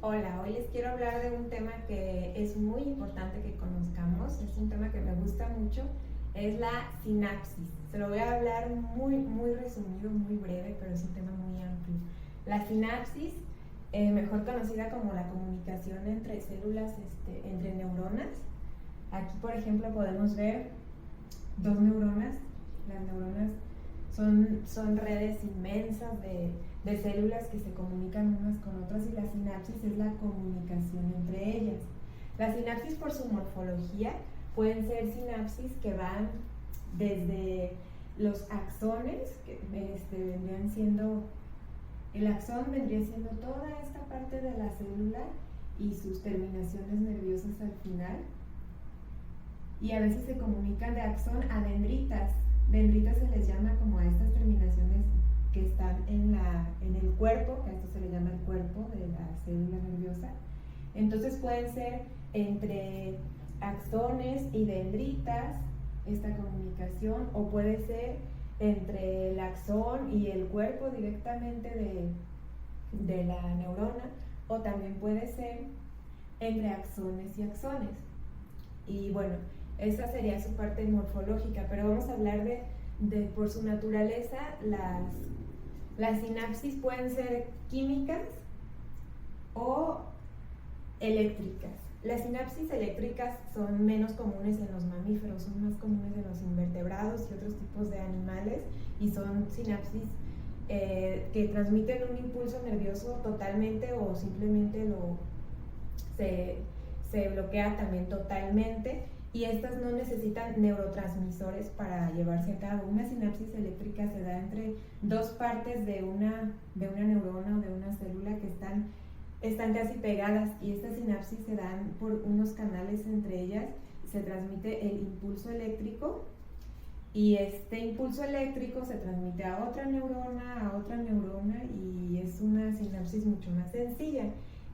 Hola, hoy les quiero hablar de un tema que es muy importante que conozcamos, es un tema que me gusta mucho, es la sinapsis. Se lo voy a hablar muy resumido, muy breve, pero es un tema muy amplio. La sinapsis, mejor conocida como la comunicación entre células, entre neuronas. Aquí, por ejemplo, podemos ver dos neuronas. Las neuronas son redes inmensas de células que se comunican unas con otras, y la sinapsis es la comunicación entre ellas. Las sinapsis, por su morfología, pueden ser sinapsis que van desde los axones, que vendrían siendo, el axón vendría siendo toda esta parte de la célula y sus terminaciones nerviosas al final, y a veces se comunican de axón a dendritas. Dendritas se les llama como a estas terminaciones que están en el cuerpo, que a esto se le llama el cuerpo de la célula nerviosa. Entonces pueden ser entre axones y dendritas esta comunicación, o puede ser entre el axón y el cuerpo directamente de la neurona, o también puede ser entre axones y axones. Y bueno, esa sería su parte morfológica, pero vamos a hablar de por su naturaleza. Las sinapsis pueden ser químicas o eléctricas. Las sinapsis eléctricas son menos comunes en los mamíferos, son más comunes en los invertebrados y otros tipos de animales, y son sinapsis que transmiten un impulso nervioso totalmente, o simplemente se bloquea también totalmente, y estas no necesitan neurotransmisores para llevarse a cabo. Una sinapsis eléctrica se da entre dos partes de una neurona o de una célula que están casi pegadas, y estas sinapsis se dan por unos canales entre ellas. Se transmite el impulso eléctrico, y este impulso eléctrico se transmite a otra neurona, y es una sinapsis mucho más sencilla.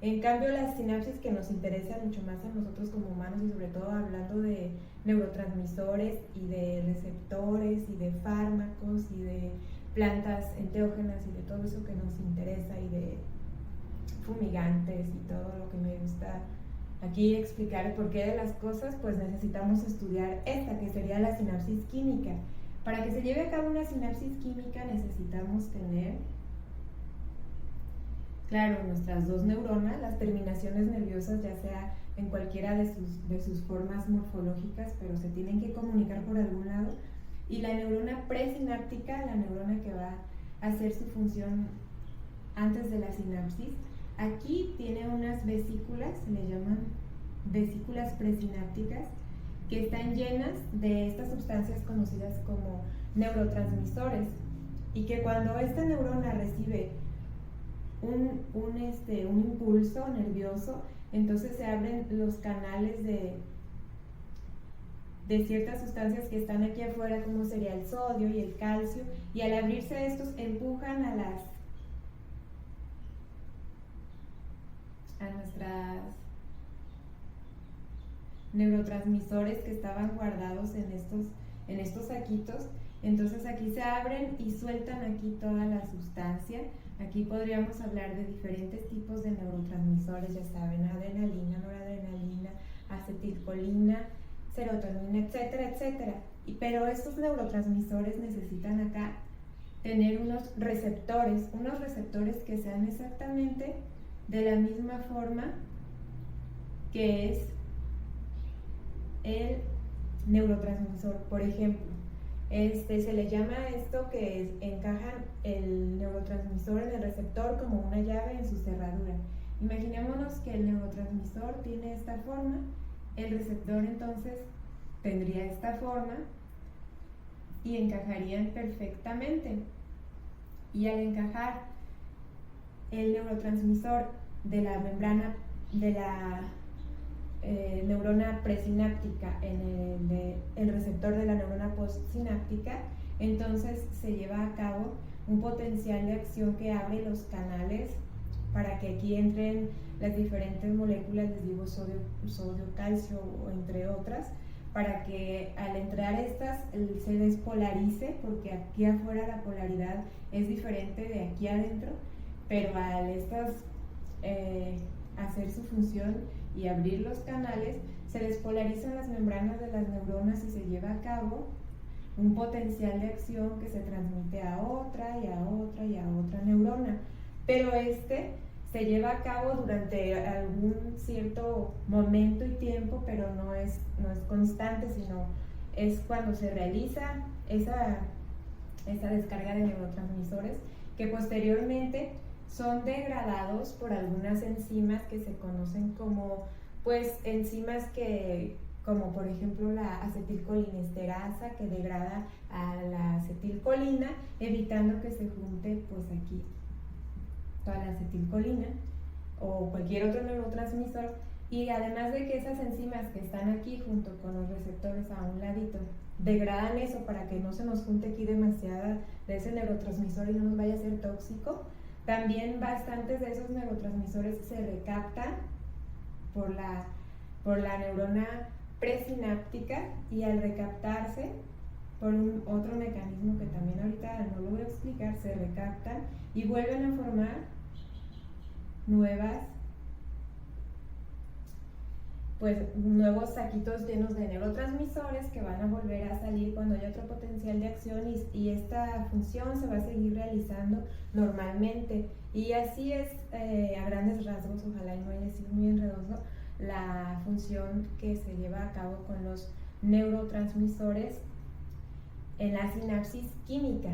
En cambio, las sinapsis que nos interesan mucho más a nosotros como humanos, y sobre todo hablando de neurotransmisores y de receptores y de fármacos y de plantas enteógenas y de todo eso que nos interesa, y de fumigantes y todo lo que me gusta aquí explicar el porqué de las cosas, pues necesitamos estudiar esta, que sería la sinapsis química. Para que se lleve a cabo una sinapsis química necesitamos tener, claro, nuestras dos neuronas, las terminaciones nerviosas, ya sea en cualquiera de sus formas morfológicas, pero se tienen que comunicar por algún lado, y la neurona presináptica, la neurona que va a hacer su función antes de la sinapsis. Aquí tiene unas vesículas, se le llaman vesículas presinápticas, que están llenas de estas sustancias conocidas como neurotransmisores, y que cuando esta neurona recibe un impulso nervioso, entonces se abren los canales de ciertas sustancias que están aquí afuera, como sería el sodio y el calcio, y al abrirse estos empujan a nuestras neurotransmisores que estaban guardados en estos saquitos. Entonces aquí se abren y sueltan aquí toda la sustancia. Aquí podríamos hablar de diferentes tipos de neurotransmisores, ya saben, adrenalina, noradrenalina, acetilcolina, serotonina, etcétera, etcétera. Pero estos neurotransmisores necesitan acá tener unos receptores que sean exactamente de la misma forma que es el neurotransmisor. Por ejemplo, se le llama a esto que encajan el neurotransmisor en el receptor como una llave en su cerradura. Imaginémonos que el neurotransmisor tiene esta forma, el receptor entonces tendría esta forma, y encajarían perfectamente. Y al encajar el neurotransmisor de la membrana de la neurona presináptica en el receptor de la neurona postsináptica, entonces se lleva a cabo un potencial de acción que abre los canales para que aquí entren las diferentes moléculas, les digo sodio, calcio, o entre otras, para que al entrar estas se despolarice, porque aquí afuera la polaridad es diferente de aquí adentro, pero al estas hacer su función y abrir los canales, se despolarizan las membranas de las neuronas y se lleva a cabo un potencial de acción que se transmite a otra y a otra y a otra neurona. Pero se lleva a cabo durante algún cierto momento y tiempo, pero no es constante, sino es cuando se realiza esa descarga de neurotransmisores, que posteriormente son degradados por algunas enzimas que se conocen como enzimas como por ejemplo la acetilcolinesterasa, que degrada a la acetilcolina, evitando que se junte aquí toda la acetilcolina o cualquier otro neurotransmisor. Y además de que esas enzimas que están aquí junto con los receptores a un ladito degradan eso para que no se nos junte aquí demasiada de ese neurotransmisor y no nos vaya a ser tóxico, también bastantes de esos neurotransmisores se recaptan por la neurona presináptica, y al recaptarse por otro mecanismo que también ahorita no lo voy a explicar, se recaptan y vuelven a formar nuevos saquitos llenos de neurotransmisores que van a volver a salir cuando haya otro potencial de acción, y esta función se va a seguir realizando normalmente. Y así es, a grandes rasgos, ojalá y no haya sido muy enredoso, la función que se lleva a cabo con los neurotransmisores en la sinapsis química.